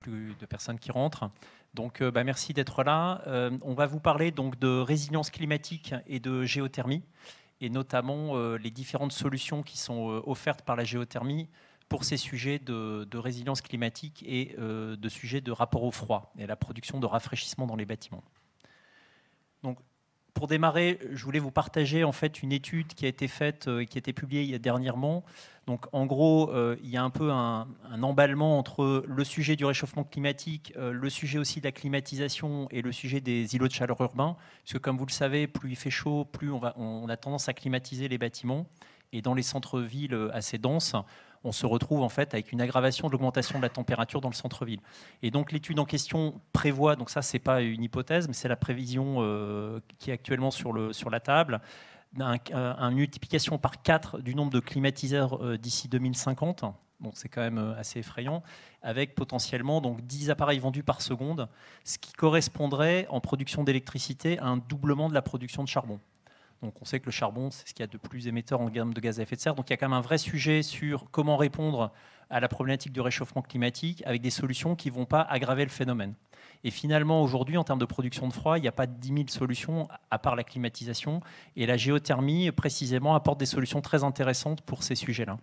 plus de personnes qui rentrent. Donc, merci d'être là. On va vous parler donc de résilience climatique et de géothermie, et notamment les différentes solutions qui sont offertes par la géothermie pour ces sujets de résilience climatique et de sujets de rapport au froid et à la production de rafraîchissement dans les bâtiments. Donc, pour démarrer, je voulais vous partager en fait une étude qui a été faite et qui a été publiée dernièrement. Donc, en gros, il y a un peu un emballement entre le sujet du réchauffement climatique, le sujet aussi de la climatisation et le sujet des îlots de chaleur urbains. Parce que, comme vous le savez, plus il fait chaud, plus on a tendance à climatiser les bâtiments. Et dans les centres-villes assez denses, on se retrouve en fait avec une aggravation de l'augmentation de la température dans le centre-ville. Et donc l'étude en question prévoit, donc ça c'est pas une hypothèse, mais c'est la prévision qui est actuellement sur la table, une multiplication par 4 du nombre de climatiseurs d'ici 2050. Donc c'est quand même assez effrayant, avec potentiellement donc 10 appareils vendus par seconde, ce qui correspondrait en production d'électricité à un doublement de la production de charbon. Donc on sait que le charbon, c'est ce qu'il y a de plus émetteur en gamme de gaz à effet de serre. Donc il y a quand même un vrai sujet sur comment répondre à la problématique du réchauffement climatique avec des solutions qui ne vont pas aggraver le phénomène. Et finalement, aujourd'hui, en termes de production de froid, il n'y a pas 10 000 solutions à part la climatisation. Et la géothermie, précisément, apporte des solutions très intéressantes pour ces sujets-là.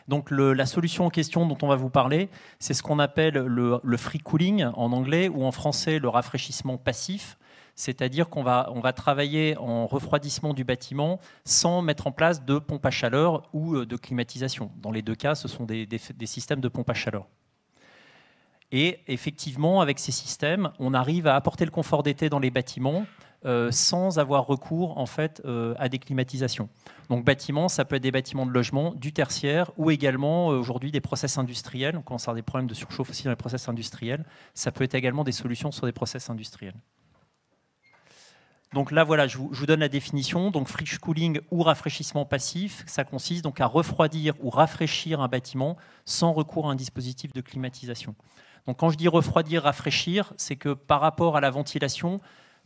Donc la solution en question dont on va vous parler, c'est ce qu'on appelle le free cooling en anglais, ou en français le rafraîchissement passif. C'est-à-dire qu'on va travailler en refroidissement du bâtiment sans mettre en place de pompe à chaleur ou de climatisation. Dans les deux cas, ce sont des systèmes de pompe à chaleur. Et effectivement, avec ces systèmes, on arrive à apporter le confort d'été dans les bâtiments sans avoir recours en fait, à des climatisations. Donc bâtiments, ça peut être des bâtiments de logement, du tertiaire, ou également aujourd'hui des process industriels. On commence à avoir des problèmes de surchauffe aussi dans les process industriels. Ça peut être également des solutions sur des process industriels. Donc là, voilà, je vous donne la définition. Donc, free cooling ou rafraîchissement passif, ça consiste donc à refroidir ou rafraîchir un bâtiment sans recours à un dispositif de climatisation. Donc, quand je dis refroidir, rafraîchir, c'est que par rapport à la ventilation,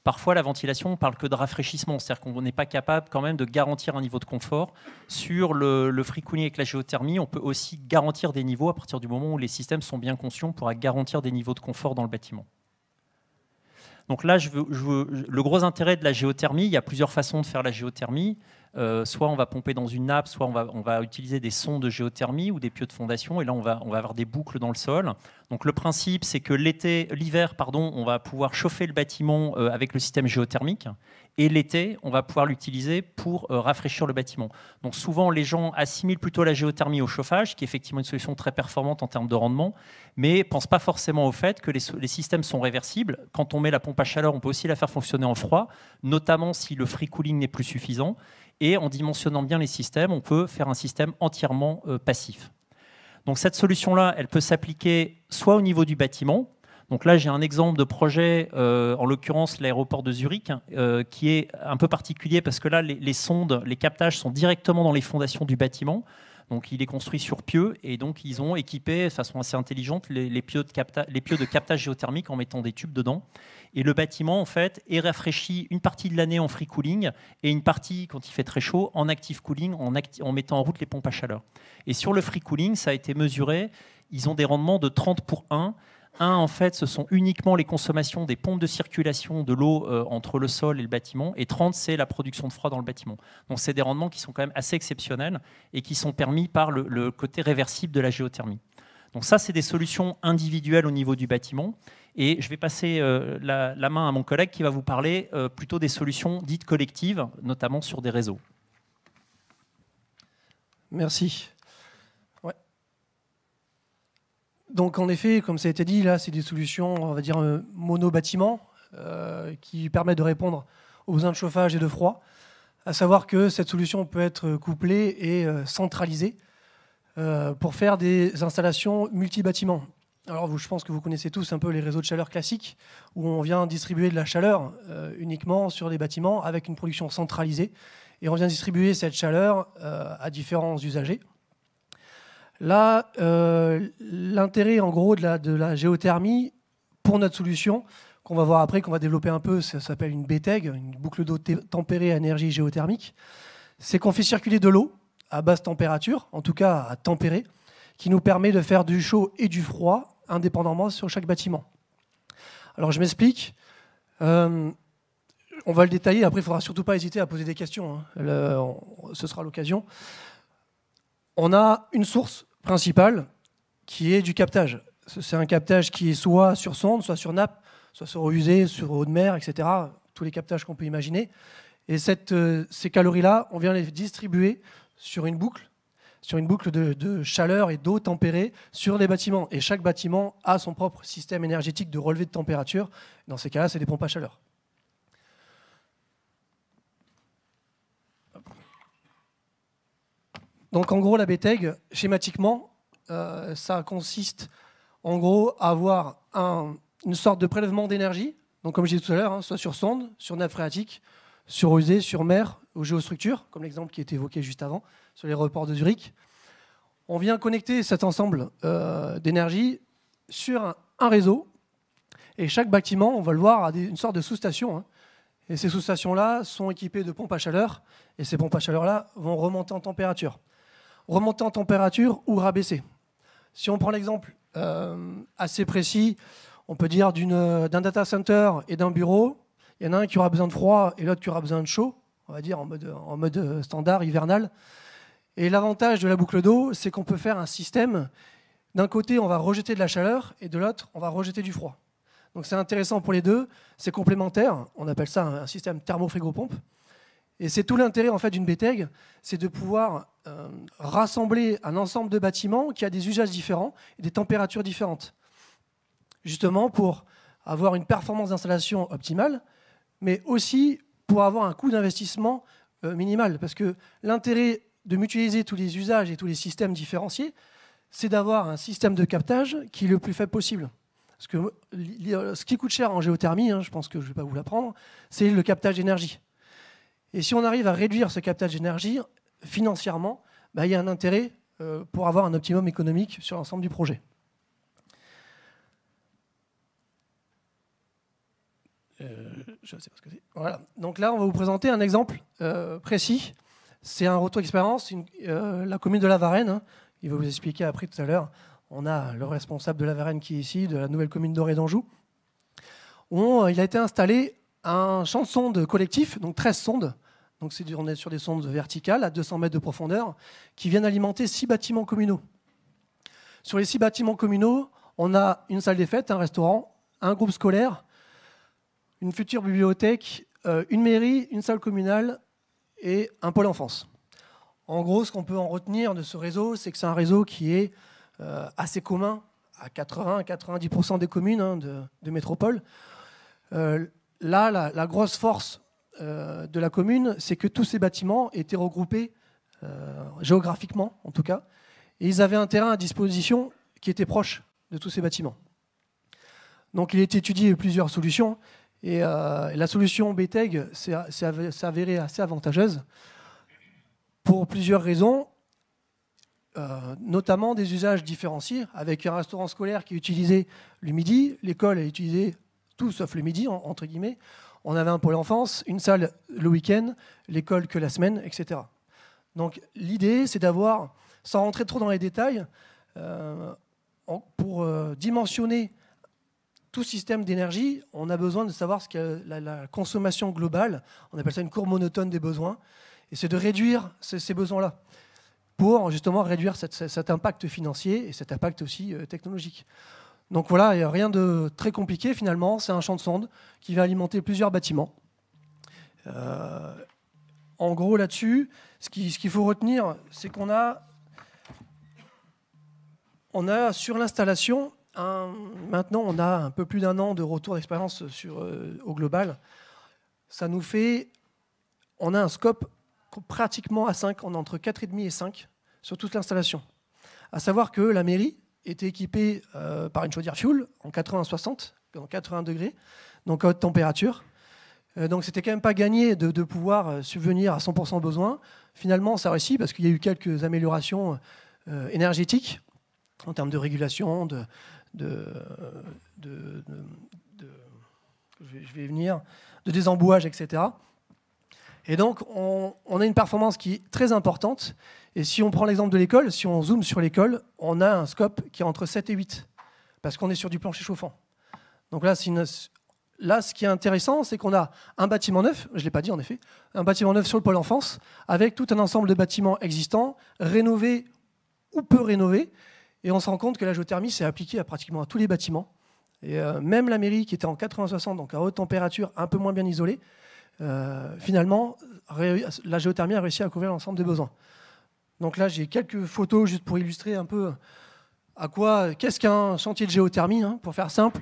parfois la ventilation, on ne parle que de rafraîchissement, c'est-à-dire qu'on n'est pas capable quand même de garantir un niveau de confort. Sur le free cooling avec la géothermie, on peut aussi garantir des niveaux à partir du moment où les systèmes sont bien conscients, on pourra garantir des niveaux de confort dans le bâtiment. Donc là, le gros intérêt de la géothermie, il y a plusieurs façons de faire la géothermie. Soit on va pomper dans une nappe, soit on va utiliser des sondes de géothermie ou des pieux de fondation. Et là, on va avoir des boucles dans le sol. Donc le principe, c'est que l'hiver, on va pouvoir chauffer le bâtiment avec le système géothermique. Et l'été, on va pouvoir l'utiliser pour rafraîchir le bâtiment. Donc souvent, les gens assimilent plutôt la géothermie au chauffage, qui est effectivement une solution très performante en termes de rendement, mais ne pensent pas forcément au fait que les systèmes sont réversibles. Quand on met la pompe à chaleur, on peut aussi la faire fonctionner en froid, notamment si le free cooling n'est plus suffisant. Et en dimensionnant bien les systèmes, on peut faire un système entièrement passif. Donc cette solution-là, elle peut s'appliquer soit au niveau du bâtiment. Donc là, j'ai un exemple de projet, en l'occurrence l'aéroport de Zurich, qui est un peu particulier parce que là, les sondes, les captages sont directement dans les fondations du bâtiment. Donc il est construit sur pieux et donc ils ont équipé de façon assez intelligente les pieux de captage géothermique en mettant des tubes dedans. Et le bâtiment, en fait, est rafraîchi une partie de l'année en free cooling et une partie, quand il fait très chaud, en active cooling, en mettant en route les pompes à chaleur. Et sur le free cooling, ça a été mesuré, ils ont des rendements de 30 pour 1. En fait, ce sont uniquement les consommations des pompes de circulation de l'eau entre le sol et le bâtiment. Et 30, c'est la production de froid dans le bâtiment. Donc, c'est des rendements qui sont quand même assez exceptionnels et qui sont permis par le côté réversible de la géothermie. Donc ça, c'est des solutions individuelles au niveau du bâtiment. Et je vais passer la main à mon collègue qui va vous parler plutôt des solutions dites collectives, notamment sur des réseaux. Merci. Ouais. Donc en effet, comme ça a été dit, là, c'est des solutions, on va dire, mono-bâtiment qui permettent de répondre aux besoins de chauffage et de froid. À savoir que cette solution peut être couplée et centralisée pour faire des installations multi-bâtiments. Alors, je pense que vous connaissez tous un peu les réseaux de chaleur classiques, où on vient distribuer de la chaleur uniquement sur des bâtiments avec une production centralisée, et on vient distribuer cette chaleur à différents usagers. Là, l'intérêt en gros de la géothermie pour notre solution, qu'on va voir après, qu'on va développer un peu, ça s'appelle une BTEG, une boucle d'eau tempérée à énergie géothermique, c'est qu'on fait circuler de l'eau à basse température, en tout cas à tempérer, qui nous permet de faire du chaud et du froid indépendamment sur chaque bâtiment. Alors je m'explique. On va le détailler. Après, il ne faudra surtout pas hésiter à poser des questions. Ce sera l'occasion. On a une source principale qui est du captage. C'est un captage qui est soit sur sonde, soit sur nappe, soit sur eau usée, sur eau de mer, etc. Tous les captages qu'on peut imaginer. Et ces calories-là, on vient les distribuer sur une boucle de chaleur et d'eau tempérée sur les bâtiments. Et chaque bâtiment a son propre système énergétique de relevé de température. Dans ces cas-là, c'est des pompes à chaleur. Donc en gros, la BTEG, schématiquement, ça consiste en gros à avoir une sorte de prélèvement d'énergie, donc comme je disais tout à l'heure, soit sur sonde, sur nappe phréatique, sur eau usée, sur mer, ou géostructure, comme l'exemple qui a été évoqué juste avant, sur les reports de Zurich. On vient connecter cet ensemble d'énergie sur un réseau, et chaque bâtiment, on va le voir, a une sorte de sous-station. Et ces sous-stations-là sont équipées de pompes à chaleur, et ces pompes à chaleur-là vont remonter en température. Remonter en température ou rabaisser. Si on prend l'exemple assez précis, on peut dire d'un data center et d'un bureau, il y en a un qui aura besoin de froid et l'autre qui aura besoin de chaud, on va dire en mode standard, hivernal. Et l'avantage de la boucle d'eau, c'est qu'on peut faire un système. D'un côté, on va rejeter de la chaleur et de l'autre, on va rejeter du froid. Donc c'est intéressant pour les deux, c'est complémentaire, on appelle ça un système thermo-frigopompe. Et c'est tout l'intérêt en fait d'une BTEG, c'est de pouvoir rassembler un ensemble de bâtiments qui a des usages différents et des températures différentes. Justement pour avoir une performance d'installation optimale, mais aussi pour avoir un coût d'investissement minimal. Parce que l'intérêt de mutualiser tous les usages et tous les systèmes différenciés, c'est d'avoir un système de captage qui est le plus faible possible. Parce que ce qui coûte cher en géothermie, je pense que je ne vais pas vous l'apprendre, c'est le captage d'énergie. Et si on arrive à réduire ce captage d'énergie financièrement, il y a un intérêt pour avoir un optimum économique sur l'ensemble du projet. Je sais pas ce que c'est. Voilà. Donc là, on va vous présenter un exemple précis. C'est un retour d'expérience, la commune de La Varenne. Il va vous expliquer après tout à l'heure. On a le responsable de La Varenne qui est ici, de la nouvelle commune d'Orée d'Anjou. Il a été installé un champ de sondes collectif, donc 13 sondes. Donc on est sur des sondes verticales à 200 mètres de profondeur qui viennent alimenter 6 bâtiments communaux. Sur les 6 bâtiments communaux, on a une salle des fêtes, un restaurant, un groupe scolaire, une future bibliothèque, une mairie, une salle communale et un pôle enfance. En gros, ce qu'on peut en retenir de ce réseau, c'est que c'est un réseau qui est assez commun à 80-90% des communes de métropole. Là, la grosse force de la commune, c'est que tous ces bâtiments étaient regroupés géographiquement, en tout cas, et ils avaient un terrain à disposition qui était proche de tous ces bâtiments. Donc il a été étudié plusieurs solutions, et la solution BTEG s'est avérée assez avantageuse pour plusieurs raisons, notamment des usages différenciés, avec un restaurant scolaire qui utilisait le midi, l'école a utilisé tout sauf le midi, entre guillemets. On avait un pôle enfance, une salle le week-end, l'école que la semaine, etc. Donc l'idée, c'est d'avoir, sans rentrer trop dans les détails, pour dimensionner tout système d'énergie, on a besoin de savoir ce qu'est la consommation globale. On appelle ça une courbe monotone des besoins. Et c'est de réduire ces besoins-là pour justement réduire cet impact financier et cet impact aussi technologique. Donc voilà, il n'y a rien de très compliqué finalement. C'est un champ de sonde qui va alimenter plusieurs bâtiments. En gros, là-dessus, ce qu'il faut retenir, c'est qu'on a sur l'installation, maintenant on a un peu plus d'1 an de retour d'expérience au global. Ça nous fait, on a un scope pratiquement à 5, on est entre 4,5 et 5 sur toute l'installation. À savoir que la mairie était équipée par une chaudière fuel en 80-60, en 80 degrés, donc à haute température. Donc c'était quand même pas gagné de pouvoir subvenir à 100% aux besoins. Finalement, ça réussit parce qu'il y a eu quelques améliorations énergétiques en termes de régulation, de désembouage, etc. Et donc, on a une performance qui est très importante. Et si on prend l'exemple de l'école, si on zoome sur l'école, on a un scope qui est entre 7 et 8 parce qu'on est sur du plancher chauffant. Donc là, là, ce qui est intéressant, c'est qu'on a un bâtiment neuf, je ne l'ai pas dit en effet, un bâtiment neuf sur le pôle enfance, avec tout un ensemble de bâtiments existants, rénovés ou peu rénovés, et on se rend compte que la géothermie s'est appliquée à pratiquement à tous les bâtiments. Et même la mairie qui était en 80-60, donc à haute température, un peu moins bien isolée, finalement, la géothermie a réussi à couvrir l'ensemble des besoins. Donc là, j'ai quelques photos juste pour illustrer un peu qu'est-ce qu'un chantier de géothermie, hein, pour faire simple.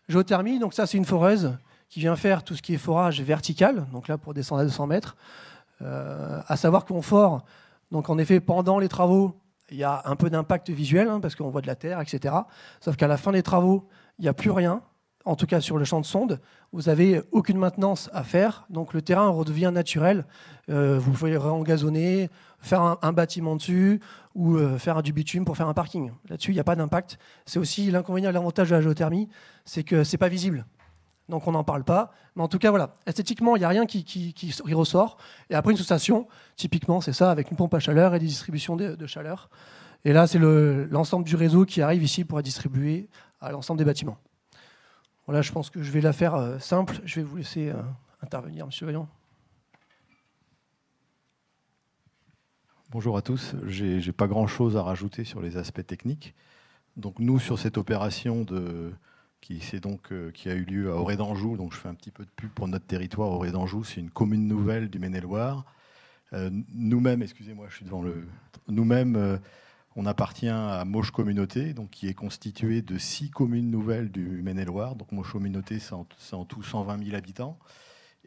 Géothermie, donc ça c'est une foreuse qui vient faire tout ce qui est forage vertical, donc là pour descendre à 200 mètres. À savoir qu'on fore, donc en effet pendant les travaux, il y a un peu d'impact visuel, hein, parce qu'on voit de la terre, etc. Sauf qu'à la fin des travaux, il n'y a plus rien, en tout cas sur le champ de sonde. Vous n'avez aucune maintenance à faire, donc le terrain redevient naturel. Vous pouvez re-engazonner, faire un bâtiment dessus, ou faire du bitume pour faire un parking. Là-dessus, il n'y a pas d'impact. C'est aussi l'inconvénient et l'avantage de la géothermie, c'est que ce n'est pas visible. Donc on n'en parle pas. Mais en tout cas, voilà, esthétiquement, il n'y a rien qui ressort. Et après, une sous-station, typiquement, c'est ça, avec une pompe à chaleur et des distributions de chaleur. Et là, c'est l'ensemble du réseau qui arrive ici pour être distribué à l'ensemble des bâtiments. Voilà, je pense que je vais la faire simple. Je vais vous laisser intervenir, Monsieur Vaillant. Bonjour à tous. J'ai pas grand-chose à rajouter sur les aspects techniques. Donc nous, sur cette opération qui a eu lieu à Orée d'Anjou, donc je fais un petit peu de pub pour notre territoire. Orée d'Anjou, c'est une commune nouvelle du Maine-et-Loire. Nous-mêmes, excusez-moi, je suis devant nous-mêmes, on appartient à Mauche Communauté, donc qui est constituée de 6 communes nouvelles du Maine-et-Loire. Donc Mauche Communauté, c'est en tout 120 000 habitants.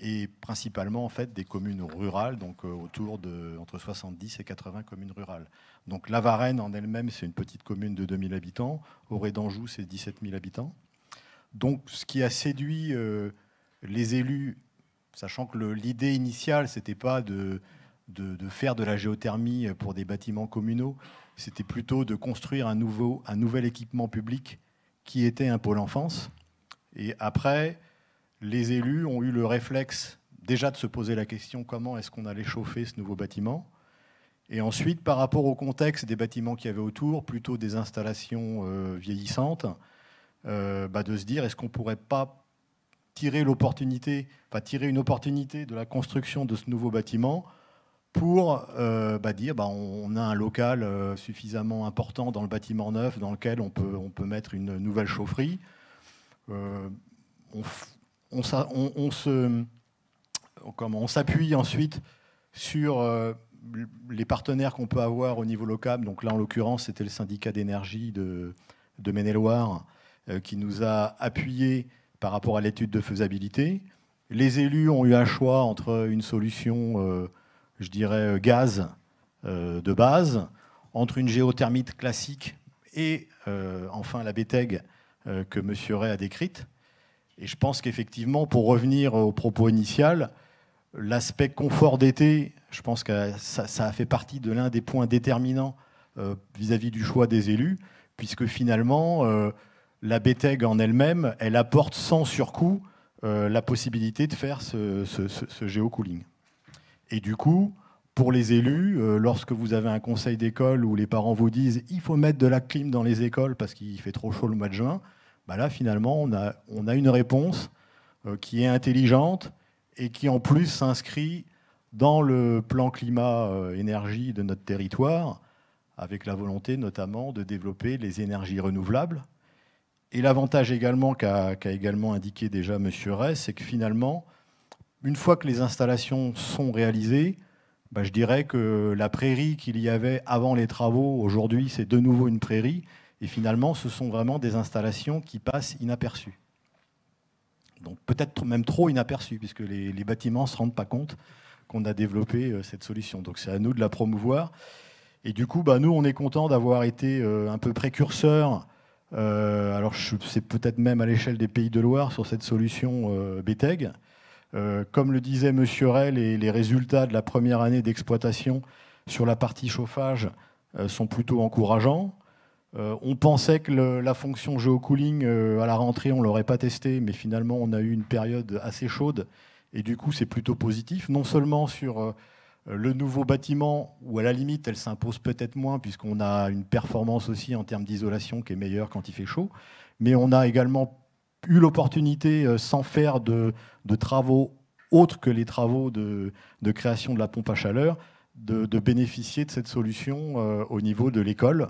Et principalement en fait des communes rurales, donc autour de entre 70 et 80 communes rurales. Donc la Varenne en elle-même, c'est une petite commune de 2000 habitants. Orée d'Anjou, c'est 17 000 habitants. Donc ce qui a séduit les élus, sachant que l'idée initiale, c'était pas de faire de la géothermie pour des bâtiments communaux, c'était plutôt de construire un nouvel équipement public qui était un pôle enfance. Et après, les élus ont eu le réflexe déjà de se poser la question comment est-ce qu'on allait chauffer ce nouveau bâtiment. Et ensuite, par rapport au contexte des bâtiments qu'il y avait autour, plutôt des installations vieillissantes, de se dire est-ce qu'on ne pourrait pas tirer une opportunité de la construction de ce nouveau bâtiment pour dire on a un local suffisamment important dans le bâtiment neuf dans lequel on peut mettre une nouvelle chaufferie. On s'appuie ensuite sur les partenaires qu'on peut avoir au niveau local. Donc là, en l'occurrence, c'était le syndicat d'énergie de Maine-et-Loire qui nous a appuyés par rapport à l'étude de faisabilité. Les élus ont eu un choix entre une solution, je dirais, gaz de base, entre une géothermie classique et enfin la BTEG que M. Ray a décrite. Et je pense qu'effectivement, pour revenir au propos initial, l'aspect confort d'été, je pense que ça a fait partie de l'un des points déterminants vis-à-vis du choix des élus, puisque finalement, la BTEG en elle-même, elle apporte sans surcoût la possibilité de faire ce géocooling. Et du coup, pour les élus, lorsque vous avez un conseil d'école où les parents vous disent il faut mettre de la clim dans les écoles parce qu'il fait trop chaud le mois de juin, là, finalement, on a une réponse qui est intelligente et qui, en plus, s'inscrit dans le plan climat-énergie de notre territoire, avec la volonté, notamment, de développer les énergies renouvelables. Et l'avantage également qu'a également indiqué déjà M. Ray, c'est que finalement, une fois que les installations sont réalisées, je dirais que la prairie qu'il y avait avant les travaux, aujourd'hui, c'est de nouveau une prairie. Et finalement, ce sont vraiment des installations qui passent inaperçues. Donc peut-être même trop inaperçues, puisque les bâtiments ne se rendent pas compte qu'on a développé cette solution. Donc c'est à nous de la promouvoir. Et du coup, nous, on est content d'avoir été un peu précurseurs. Alors c'est peut-être même à l'échelle des Pays de Loire sur cette solution BTEG. Comme le disait M. Ray, les résultats de la première année d'exploitation sur la partie chauffage sont plutôt encourageants. On pensait que la fonction géocooling, à la rentrée, on ne l'aurait pas testé, mais finalement, on a eu une période assez chaude. Et du coup, c'est plutôt positif, non seulement sur le nouveau bâtiment, où à la limite, elle s'impose peut-être moins, puisqu'on a une performance aussi en termes d'isolation qui est meilleure quand il fait chaud, mais on a également eu l'opportunité, sans faire de travaux autres que les travaux de création de la pompe à chaleur, de bénéficier de cette solution au niveau de l'école,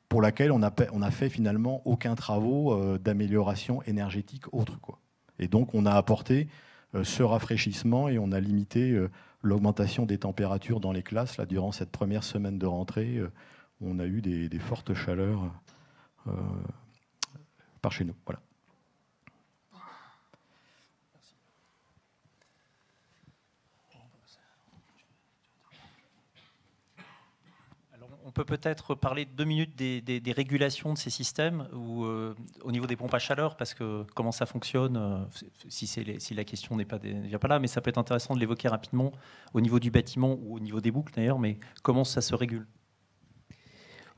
pour laquelle on n'a fait finalement aucun travaux d'amélioration énergétique autre, quoi. Et donc on a apporté ce rafraîchissement et on a limité l'augmentation des températures dans les classes. Là, durant cette première semaine de rentrée, on a eu des fortes chaleurs par chez nous. Voilà. On peut peut-être parler 2 minutes des régulations de ces systèmes ou au niveau des pompes à chaleur, parce que comment ça fonctionne, si la question n'est déjà pas là, mais ça peut être intéressant de l'évoquer rapidement au niveau du bâtiment ou au niveau des boucles d'ailleurs, mais comment ça se régule?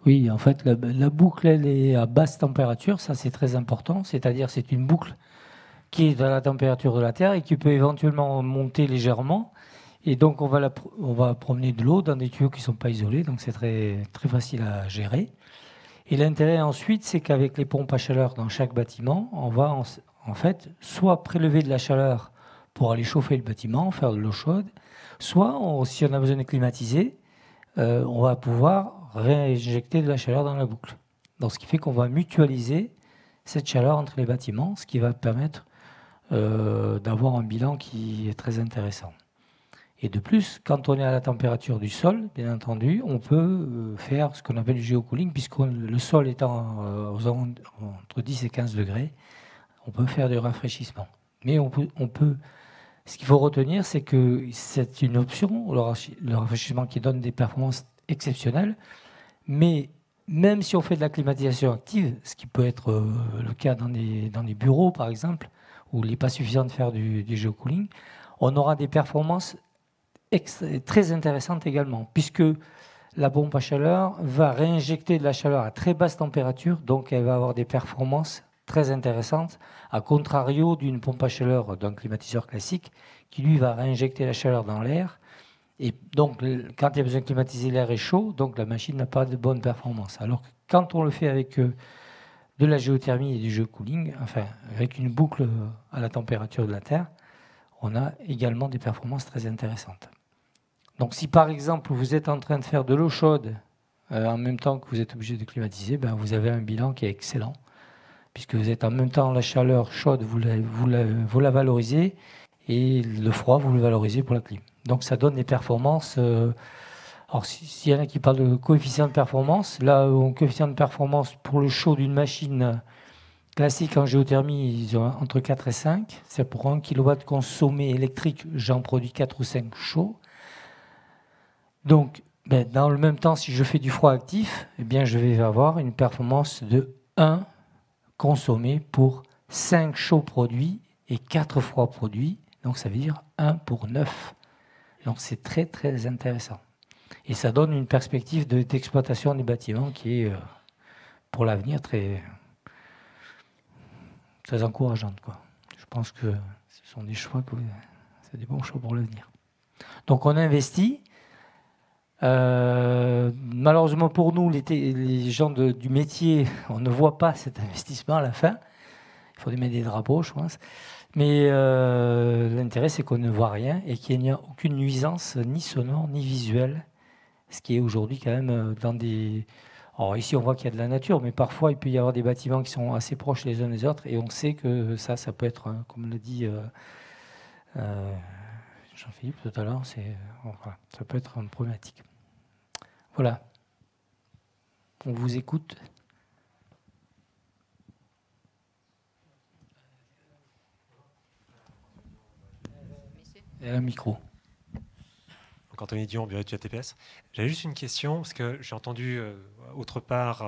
Oui, en fait, la boucle, elle est à basse température, ça c'est très important, c'est-à-dire c'est une boucle qui est à la température de la Terre et qui peut éventuellement monter légèrement. Et donc, on va promener de l'eau dans des tuyaux qui ne sont pas isolés, donc c'est très, très facile à gérer. Et l'intérêt ensuite, c'est qu'avec les pompes à chaleur dans chaque bâtiment, on va en fait soit prélever de la chaleur pour aller chauffer le bâtiment, faire de l'eau chaude, soit, si on a besoin de climatiser, on va pouvoir réinjecter de la chaleur dans la boucle. Donc, ce qui fait qu'on va mutualiser cette chaleur entre les bâtiments, ce qui va permettre d'avoir un bilan qui est très intéressant. Et de plus, quand on est à la température du sol, bien entendu, on peut faire ce qu'on appelle du géocooling, puisque le sol étant entre 10 et 15 degrés, on peut faire du rafraîchissement. Mais ce qu'il faut retenir, c'est que c'est une option, le rafraîchissement qui donne des performances exceptionnelles, mais même si on fait de la climatisation active, ce qui peut être le cas dans des bureaux, par exemple, où il n'est pas suffisant de faire du géocooling, on aura des performances très intéressante également, puisque la pompe à chaleur va réinjecter de la chaleur à très basse température, donc elle va avoir des performances très intéressantes, à contrario d'une pompe à chaleur d'un climatiseur classique, qui lui va réinjecter la chaleur dans l'air, et donc quand il y a besoin de climatiser, l'air est chaud, donc la machine n'a pas de bonne performance. Alors que quand on le fait avec de la géothermie et du géocooling, enfin avec une boucle à la température de la Terre, on a également des performances très intéressantes. Donc si par exemple vous êtes en train de faire de l'eau chaude en même temps que vous êtes obligé de climatiser, vous avez un bilan qui est excellent, puisque vous êtes en même temps la chaleur chaude, vous la valorisez, et le froid, vous le valorisez pour la clim. Donc ça donne des performances. Alors s'il y en a qui parlent de coefficient de performance, là, un coefficient de performance pour le chaud d'une machine classique en géothermie, ils ont entre 4 et 5. C'est pour 1 kW consommé électrique, j'en produis 4 ou 5 chauds. Donc, dans le même temps, si je fais du froid actif, eh bien, je vais avoir une performance de 1 consommé pour 5 chauds produits et 4 froids produits. Donc, ça veut dire 1 pour 9. Donc, c'est très, très intéressant. Et ça donne une perspective d'exploitation des bâtiments qui est, pour l'avenir, très, très encourageante, quoi. Je pense que ce sont des choix, c'est des bons choix pour l'avenir. Donc, on investit. Malheureusement pour nous, les gens du métier, on ne voit pas cet investissement à la fin. Il faut mettre des drapeaux, je pense. Mais l'intérêt, c'est qu'on ne voit rien et qu'il n'y a aucune nuisance, ni sonore, ni visuelle. Ce qui est aujourd'hui quand même dans des... Alors ici, on voit qu'il y a de la nature, mais parfois, il peut y avoir des bâtiments qui sont assez proches les uns des autres. Et on sait que ça peut être, comme l'a dit Jean-Philippe tout à l'heure, voilà, ça peut être une problématique. Voilà. On vous écoute. Et un micro. Donc Anthony Dion, bureau d'études ATPS. J'avais juste une question, parce que j'ai entendu autre part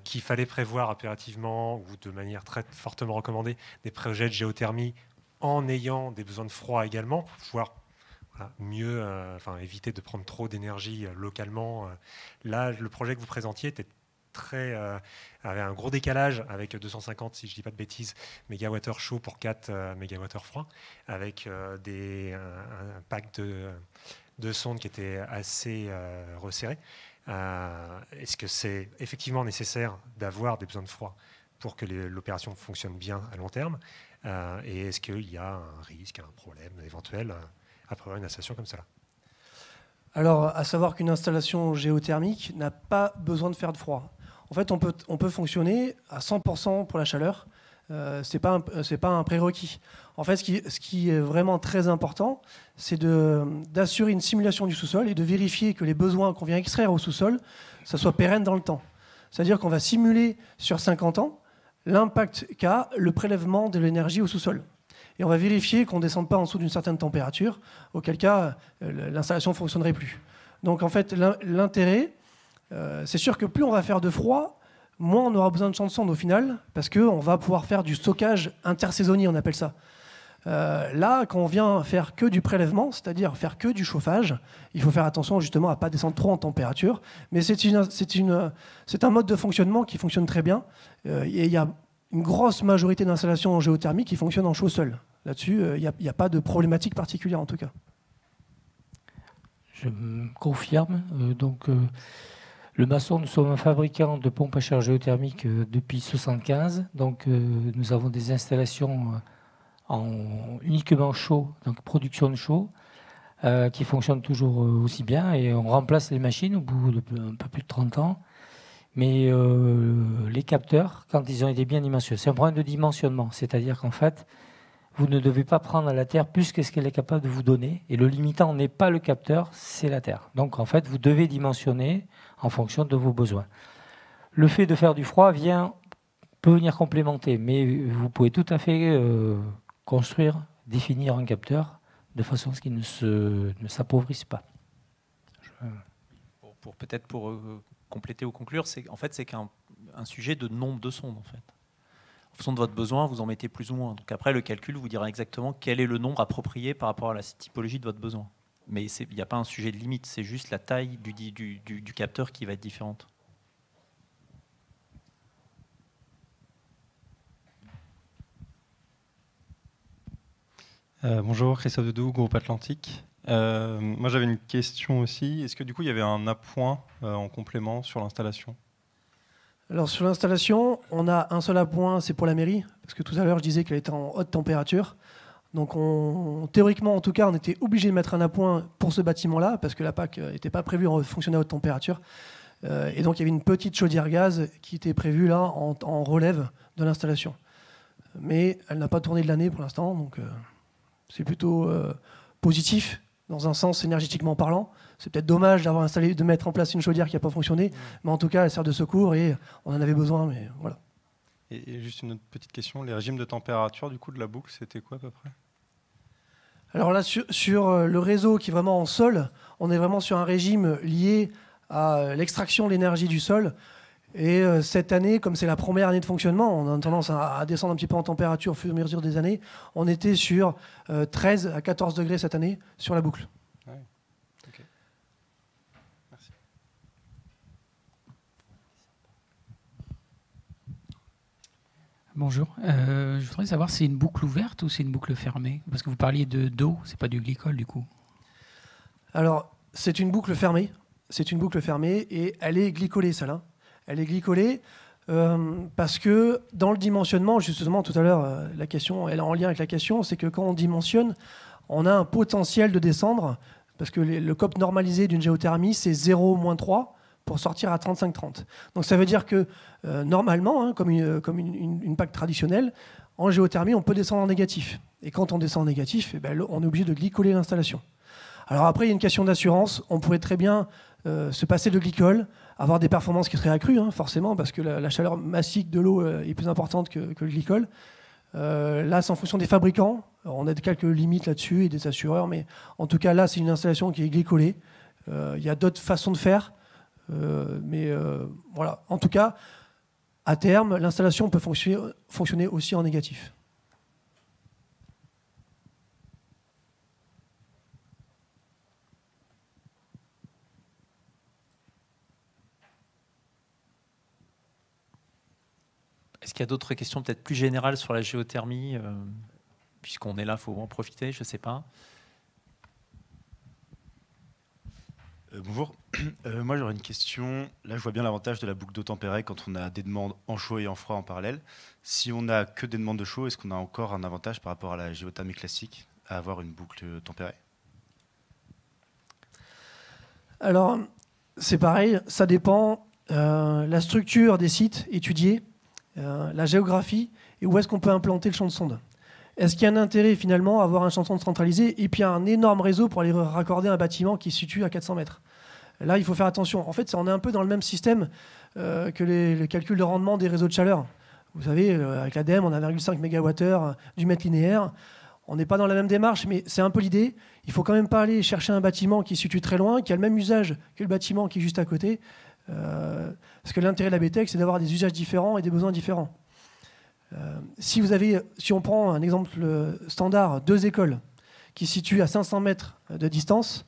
qu'il fallait prévoir impérativement ou de manière très fortement recommandée des projets de géothermie en ayant des besoins de froid également, pour pouvoir mieux éviter de prendre trop d'énergie localement. Là, le projet que vous présentiez était avait un gros décalage avec 250, si je ne dis pas de bêtises, mégawattheures chauds pour 4 mégawattheures froids, avec un pack de sondes qui était assez resserré. Est-ce que c'est effectivement nécessaire d'avoir des besoins de froid pour que l'opération fonctionne bien à long terme? Et est-ce qu'il y a un risque, un problème éventuel après une installation comme cela? Alors, à savoir qu'une installation géothermique n'a pas besoin de faire de froid. En fait, on peut fonctionner à 100% pour la chaleur. C'est pas un prérequis. En fait, ce qui est vraiment très important, c'est d'assurer une simulation du sous-sol et de vérifier que les besoins qu'on vient extraire au sous-sol, ça soit pérenne dans le temps. C'est-à-dire qu'on va simuler sur 50 ans l'impact qu'a le prélèvement de l'énergie au sous-sol. Et on va vérifier qu'on ne descende pas en dessous d'une certaine température, auquel cas l'installation ne fonctionnerait plus. Donc en fait, l'intérêt, c'est sûr que plus on va faire de froid, moins on aura besoin de champs de sonde au final, parce qu'on va pouvoir faire du stockage intersaisonnier, on appelle ça. Là, quand on vient faire que du prélèvement, c'est-à-dire faire que du chauffage, il faut faire attention justement à ne pas descendre trop en température. Mais c'est un mode de fonctionnement qui fonctionne très bien. Et il y a une grosse majorité d'installations en géothermie qui fonctionnent en chaud sol. Là-dessus, il n'y a pas de problématique particulière en tout cas. Je me confirme. Le maçon, nous sommes un fabricant de pompes à chaleur géothermique depuis 1975. Donc, nous avons des installations uniquement chaud, donc production de chaud, qui fonctionnent toujours aussi bien. Et on remplace les machines au bout d'un peu plus de 30 ans. Mais les capteurs, quand ils ont été bien dimensionnés, c'est un problème de dimensionnement. C'est-à-dire qu'en fait, vous ne devez pas prendre à la Terre plus que ce qu'elle est capable de vous donner. Et le limitant n'est pas le capteur, c'est la Terre. Donc en fait, vous devez dimensionner en fonction de vos besoins. Le fait de faire du froid peut venir complémenter, mais vous pouvez tout à fait construire, définir un capteur de façon à ce qu'il ne s'appauvrisse pas. Peut-être pour compléter ou conclure, c'est qu'un sujet de nombre de sondes en fait. En fonction de votre besoin, vous en mettez plus ou moins. Donc après, le calcul vous dira exactement quel est le nombre approprié par rapport à la typologie de votre besoin. Mais il n'y a pas un sujet de limite, c'est juste la taille du capteur qui va être différente. Bonjour, Christophe Dedou, Groupe Atlantique. Moi j'avais une question aussi. Est-ce que du coup il y avait un appoint en complément sur l'installation? Alors sur l'installation, on a un seul appoint, c'est pour la mairie, parce que tout à l'heure je disais qu'elle était en haute température. Donc théoriquement en tout cas, on était obligé de mettre un appoint pour ce bâtiment-là, parce que la PAC n'était pas prévue en fonctionner à haute température. Et donc il y avait une petite chaudière gaz qui était prévue là en relève de l'installation. Mais elle n'a pas tourné de l'année pour l'instant, donc c'est plutôt positif dans un sens énergétiquement parlant. C'est peut-être dommage de mettre en place une chaudière qui n'a pas fonctionné, mais en tout cas, elle sert de secours et on en avait besoin. Mais voilà. Et juste une autre petite question, les régimes de température du coup de la boucle, c'était quoi à peu près? Alors là, sur le réseau qui est vraiment en sol, on est vraiment sur un régime lié à l'extraction de l'énergie du sol. Et cette année, comme c'est la première année de fonctionnement, on a tendance à descendre un petit peu en température au fur et à mesure des années. On était sur 13 à 14 degrés cette année sur la boucle. Ah oui. Okay. Merci. Bonjour. Je voudrais savoir si c'est une boucle ouverte ou c'est une boucle fermée. Parce que vous parliez d'eau, c'est pas du glycol du coup. Alors, c'est une boucle fermée. C'est une boucle fermée et elle est glycolée, celle-là. Elle est glycolée parce que dans le dimensionnement, justement, tout à l'heure, la question, elle est en lien avec la question, c'est que quand on dimensionne, on a un potentiel de descendre, parce que le COP normalisé d'une géothermie, c'est 0-3 pour sortir à 35-30. Donc ça veut dire que normalement, comme une PAC traditionnelle, en géothermie, on peut descendre en négatif. Et quand on descend en négatif, on est obligé de glycoler l'installation. Alors après, il y a une question d'assurance. On pourrait très bien se passer de glycol, avoir des performances qui seraient accrues, forcément, parce que la chaleur massique de l'eau est plus importante que le glycol. Là, c'est en fonction des fabricants. On a quelques limites là-dessus et des assureurs, mais en tout cas, là, c'est une installation qui est glycolée. Il y a d'autres façons de faire, mais voilà. En tout cas, à terme, l'installation peut fonctionner aussi en négatif. Est-ce qu'il y a d'autres questions peut-être plus générales sur la géothermie puisqu'on est là, il faut en profiter, je ne sais pas. Bonjour. Moi, j'aurais une question. Là, je vois bien l'avantage de la boucle d'eau tempérée quand on a des demandes en chaud et en froid en parallèle. Si on n'a que des demandes de chaud, est-ce qu'on a encore un avantage par rapport à la géothermie classique à avoir une boucle tempérée? Alors, c'est pareil, ça dépend la structure des sites étudiés, la géographie et où est-ce qu'on peut implanter le champ de sonde. Est-ce qu'il y a un intérêt finalement à avoir un champ de sonde centralisé et puis un énorme réseau pour aller raccorder un bâtiment qui se situe à 400 mètres? Là, il faut faire attention. En fait, on est un peu dans le même système que le calcul de rendement des réseaux de chaleur. Vous savez, avec l'ADEME, on a 1,5 MWh du mètre linéaire. On n'est pas dans la même démarche, mais c'est un peu l'idée. Il ne faut quand même pas aller chercher un bâtiment qui se situe très loin, qui a le même usage que le bâtiment qui est juste à côté. Parce que l'intérêt de la BTEC, c'est d'avoir des usages différents et des besoins différents. Si on prend un exemple standard, 2 écoles qui se situent à 500 mètres de distance,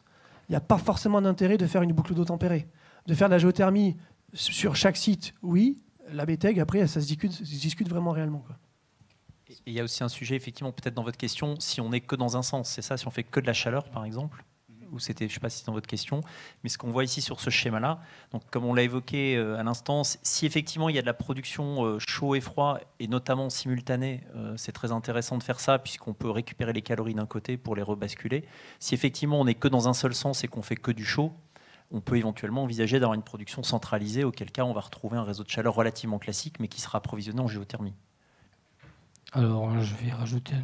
il n'y a pas forcément d'intérêt de faire une boucle d'eau tempérée. De faire de la géothermie sur chaque site, oui. La BTEC, après, ça se discute vraiment réellement, quoi. Et il y a aussi un sujet, effectivement, peut-être dans votre question, si on n'est que dans un sens, c'est ça, si on fait que de la chaleur, par exemple, ou c'était, je ne sais pas si c'est dans votre question, mais ce qu'on voit ici sur ce schéma-là, donc comme on l'a évoqué à l'instant, si effectivement il y a de la production chaud et froid, et notamment simultanée, c'est très intéressant de faire ça, puisqu'on peut récupérer les calories d'un côté pour les rebasculer. Si effectivement on n'est que dans un seul sens et qu'on fait que du chaud, on peut éventuellement envisager d'avoir une production centralisée, auquel cas on va retrouver un réseau de chaleur relativement classique, mais qui sera approvisionné en géothermie. Alors, je vais rajouter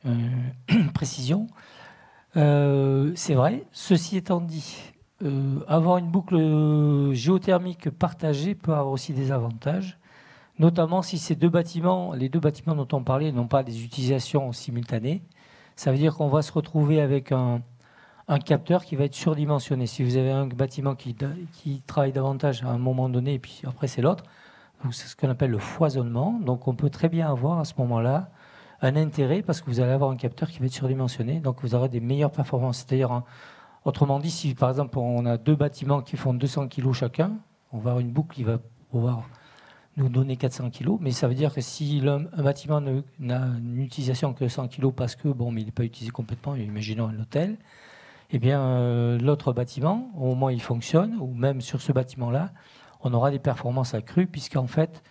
une précision. C'est vrai. Ceci étant dit, avoir une boucle géothermique partagée peut avoir aussi des avantages, notamment si les deux bâtiments dont on parlait n'ont pas des utilisations simultanées. Ça veut dire qu'on va se retrouver avec un capteur qui va être surdimensionné. Si vous avez un bâtiment qui travaille davantage à un moment donné, et puis après c'est l'autre, c'est ce qu'on appelle le foisonnement. Donc on peut très bien avoir à ce moment-là un intérêt parce que vous allez avoir un capteur qui va être surdimensionné, donc vous aurez des meilleures performances. C'est-à-dire, autrement dit, si par exemple on a 2 bâtiments qui font 200 kg chacun, on va avoir une boucle qui va pouvoir nous donner 400 kg, mais ça veut dire que si un bâtiment n'a une utilisation que 100 kg parce que mais il n'est pas utilisé complètement, imaginons un hôtel, eh bien l'autre bâtiment, au moment où il fonctionne, ou même sur ce bâtiment-là, on aura des performances accrues, puisqu'en fait,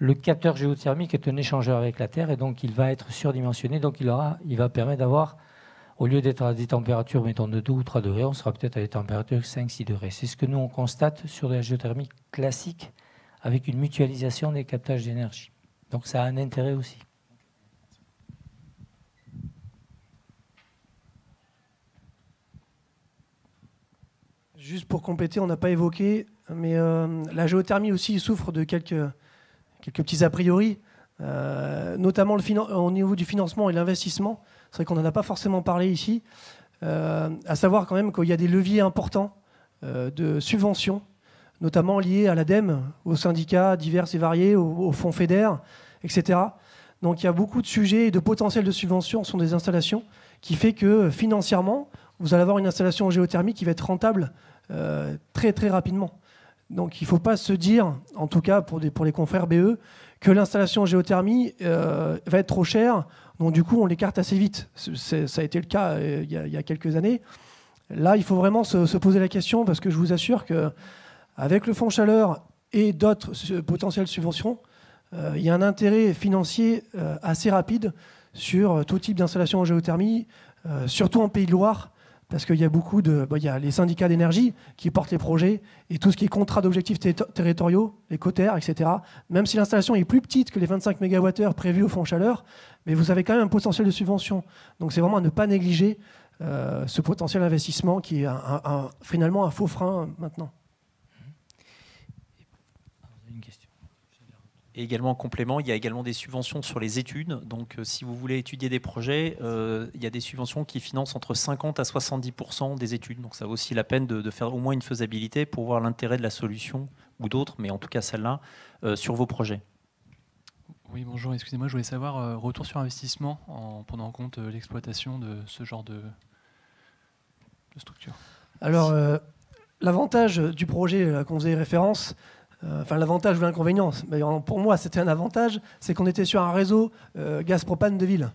le capteur géothermique est un échangeur avec la Terre, et donc il va être surdimensionné, donc il va permettre d'avoir, au lieu d'être à des températures, mettons, de 2 ou 3 degrés, on sera peut-être à des températures de 5-6 degrés. C'est ce que nous, on constate sur de la géothermie classique, avec une mutualisation des captages d'énergie. Donc ça a un intérêt aussi. Juste pour compléter, on n'a pas évoqué, mais la géothermie aussi souffre de quelques petits a priori, notamment au niveau du financement et l'investissement. C'est vrai qu'on n'en a pas forcément parlé ici, à savoir quand même qu'il y a des leviers importants de subventions, notamment liés à l'ADEME, aux syndicats divers et variés, au fonds FEDER, etc. Donc il y a beaucoup de sujets et de potentiel de subventions sur des installations qui fait que financièrement, vous allez avoir une installation en géothermie qui va être rentable très très rapidement. Donc il ne faut pas se dire, en tout cas pour les confrères BE, que l'installation en géothermie va être trop chère, donc du coup on l'écarte assez vite. Ça a été le cas il y a quelques années. Là, il faut vraiment se poser la question, parce que je vous assure qu'avec le fonds chaleur et d'autres potentielles subventions, il y a un intérêt financier assez rapide sur tout type d'installation en géothermie, surtout en Pays de Loire, parce qu'il y a beaucoup il y a les syndicats d'énergie qui portent les projets et tout ce qui est contrat d'objectifs territoriaux, les COTER, etc. Même si l'installation est plus petite que les 25 MWh prévus au fonds chaleur, mais vous avez quand même un potentiel de subvention. Donc c'est vraiment à ne pas négliger ce potentiel d'investissement qui est finalement un faux frein maintenant. Et également en complément, il y a également des subventions sur les études. Donc si vous voulez étudier des projets, il y a des subventions qui financent entre 50 à 70% des études. Donc ça vaut aussi la peine de faire au moins une faisabilité pour voir l'intérêt de la solution, ou d'autres, mais en tout cas celle-là, sur vos projets. Oui, bonjour, excusez-moi, je voulais savoir, retour sur investissement en prenant en compte l'exploitation de ce genre de structure. Alors, l'avantage du projet qu'on faisait référence, l'avantage ou l'inconvénient, pour moi c'était un avantage, c'est qu'on était sur un réseau gaz propane de ville.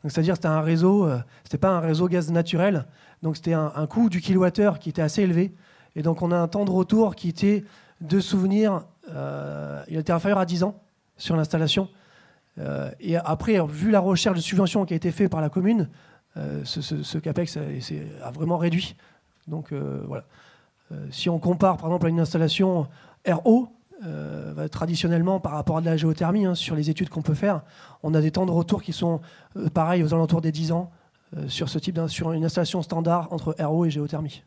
Donc, c'est-à-dire que c'était un réseau, c'était pas un réseau gaz naturel, donc c'était un coût du kilowattheure qui était assez élevé. Et donc on a un temps de retour qui était de souvenir, il était inférieur à 10 ans sur l'installation. Et après, vu la recherche de subvention qui a été faite par la commune, ce CAPEX a vraiment réduit. Donc voilà. Si on compare par exemple à une installation RO, traditionnellement par rapport à de la géothermie, sur les études qu'on peut faire, on a des temps de retour qui sont pareils aux alentours des 10 ans sur sur une installation standard entre RO et géothermie.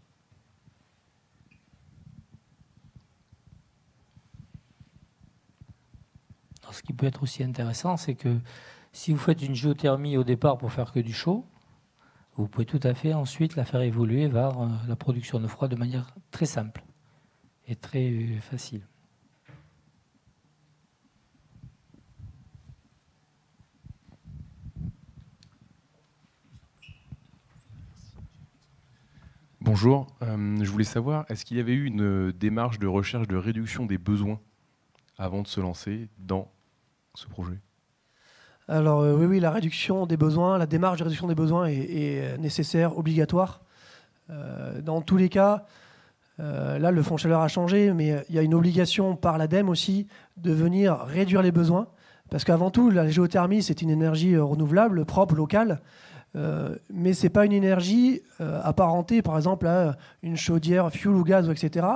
Alors, ce qui peut être aussi intéressant, c'est que si vous faites une géothermie au départ pour faire que du chaud, vous pouvez tout à fait ensuite la faire évoluer vers la production de froid de manière très simple et très facile. Bonjour, je voulais savoir, est-ce qu'il y avait eu une démarche de recherche de réduction des besoins avant de se lancer dans ce projet? Alors oui, la réduction des besoins, la démarche de réduction des besoins est nécessaire, obligatoire. Dans tous les cas, là le fonds chaleur a changé, mais il y a une obligation par l'ADEME aussi de venir réduire les besoins. Parce qu'avant tout, la géothermie, c'est une énergie renouvelable, propre, locale. Mais ce n'est pas une énergie apparentée, par exemple, à une chaudière fuel ou gaz, etc.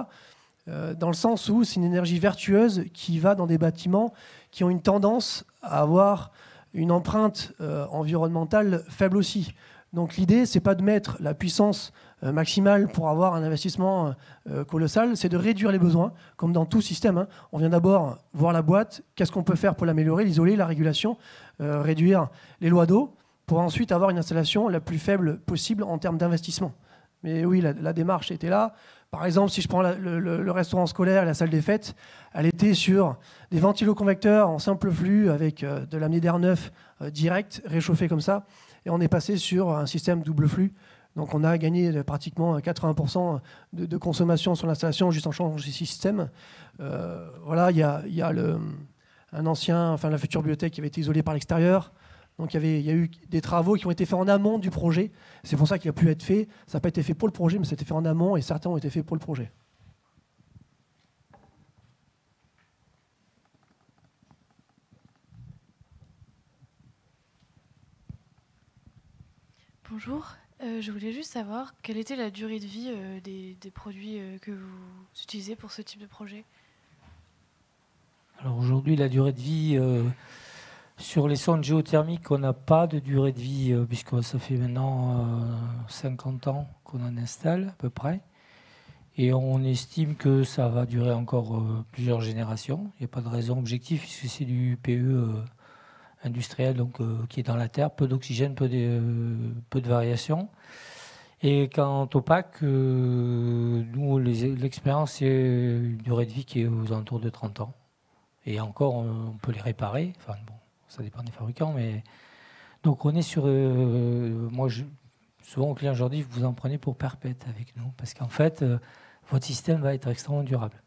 Dans le sens où c'est une énergie vertueuse qui va dans des bâtiments qui ont une tendance à avoir une empreinte environnementale faible aussi. Donc l'idée, ce n'est pas de mettre la puissance maximale pour avoir un investissement colossal, c'est de réduire les besoins, comme dans tout système. On vient d'abord voir la boîte, qu'est-ce qu'on peut faire pour l'améliorer, l'isoler, la régulation, réduire les lois d'eau, pour ensuite avoir une installation la plus faible possible en termes d'investissement. Mais oui, la démarche était là. Par exemple, si je prends le restaurant scolaire et la salle des fêtes, elle était sur des ventiloconvecteurs en simple flux avec de l'amener d'air neuf direct, réchauffé comme ça. Et on est passé sur un système double flux. Donc on a gagné pratiquement 80% de consommation sur l'installation juste en changeant de système. Voilà, il y a la future bibliothèque qui avait été isolée par l'extérieur. Donc il y a eu des travaux qui ont été faits en amont du projet. C'est pour ça qu'il a pu être fait. Ça n'a pas été fait pour le projet, mais ça a été fait en amont et certains ont été faits pour le projet. Bonjour, je voulais juste savoir quelle était la durée de vie des produits que vous utilisez pour ce type de projet. Alors aujourd'hui, la durée de vie... sur les sondes géothermiques, on n'a pas de durée de vie, puisque ça fait maintenant 50 ans qu'on en installe à peu près. Et on estime que ça va durer encore plusieurs générations. Il n'y a pas de raison objective, puisque c'est du PE industriel, donc, qui est dans la terre, peu d'oxygène, peu de variations. Et quant au PAC, nous, l'expérience, c'est une durée de vie qui est aux alentours de 30 ans. Et encore, on peut les réparer. Enfin, bon, ça dépend des fabricants, mais donc on est sur. Souvent aux clients aujourd'hui, vous en prenez pour perpète avec nous, parce qu'en fait, votre système va être extrêmement durable.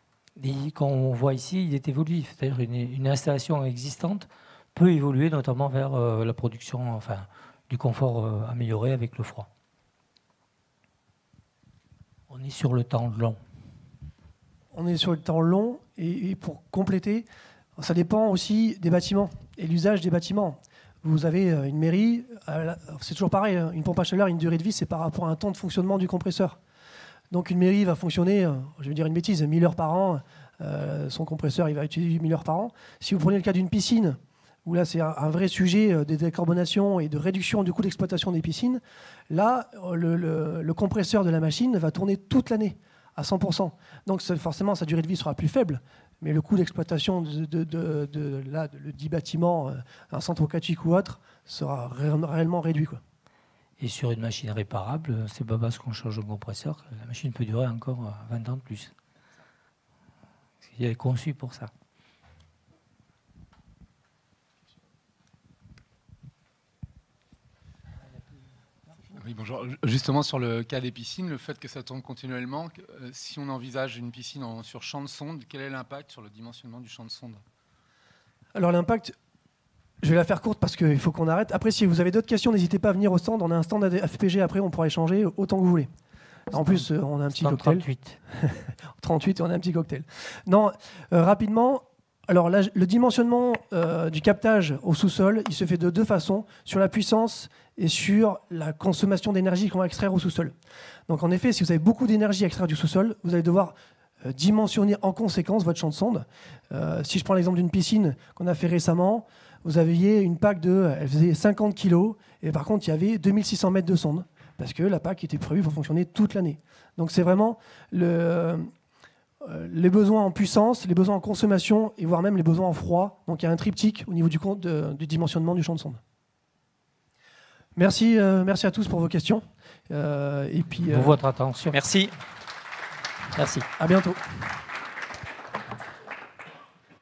Et quand on voit ici, il est évolutif, c'est-à-dire une installation existante peut évoluer notamment vers la production, enfin, du confort amélioré avec le froid. On est sur le temps long. On est sur le temps long et pour compléter, ça dépend aussi des bâtiments et l'usage des bâtiments. Vous avez une mairie, c'est toujours pareil, une pompe à chaleur, une durée de vie, c'est par rapport à un temps de fonctionnement du compresseur. Donc une mairie va fonctionner, je vais dire une bêtise, 1000 heures par an, son compresseur il va utiliser 1000 heures par an. Si vous prenez le cas d'une piscine, où là c'est un vrai sujet de décarbonation et de réduction du coût d'exploitation des piscines, là le compresseur de la machine va tourner toute l'année à 100%. Donc forcément sa durée de vie sera plus faible, mais le coût d'exploitation de 10 bâtiments, un centre aquatique ou autre, sera réellement réduit, quoi. Et sur une machine réparable, c'est pas parce qu'on change un compresseur que la machine peut durer encore 20 ans de plus. Elle est conçue pour ça. Oui, bonjour. Justement, sur le cas des piscines, le fait que ça tourne continuellement, si on envisage une piscine sur champ de sonde, quel est l'impact sur le dimensionnement du champ de sonde? Alors l'impact, Je vais la faire courte parce qu'il faut qu'on arrête. Après, si vous avez d'autres questions, n'hésitez pas à venir au stand. On a un stand FPG après, on pourra échanger autant que vous voulez. En plus, on a un petit cocktail. 38. 38 et on a un petit cocktail. Non, rapidement, alors là, le dimensionnement du captage au sous-sol, il se fait de deux façons, sur la puissance et sur la consommation d'énergie qu'on va extraire au sous-sol. Donc en effet, si vous avez beaucoup d'énergie à extraire du sous-sol, vous allez devoir dimensionner en conséquence votre champ de sonde. Si je prends l'exemple d'une piscine qu'on a fait récemment, vous aviez une PAC elle faisait 50 kg, et par contre, il y avait 2600 mètres de sonde, parce que la PAC était prévue pour fonctionner toute l'année. Donc c'est vraiment les besoins en puissance, les besoins en consommation, et voire même les besoins en froid. Donc il y a un triptyque au niveau du dimensionnement du champ de sonde. Merci à tous pour vos questions. Et puis, pour votre attention. Merci. À bientôt.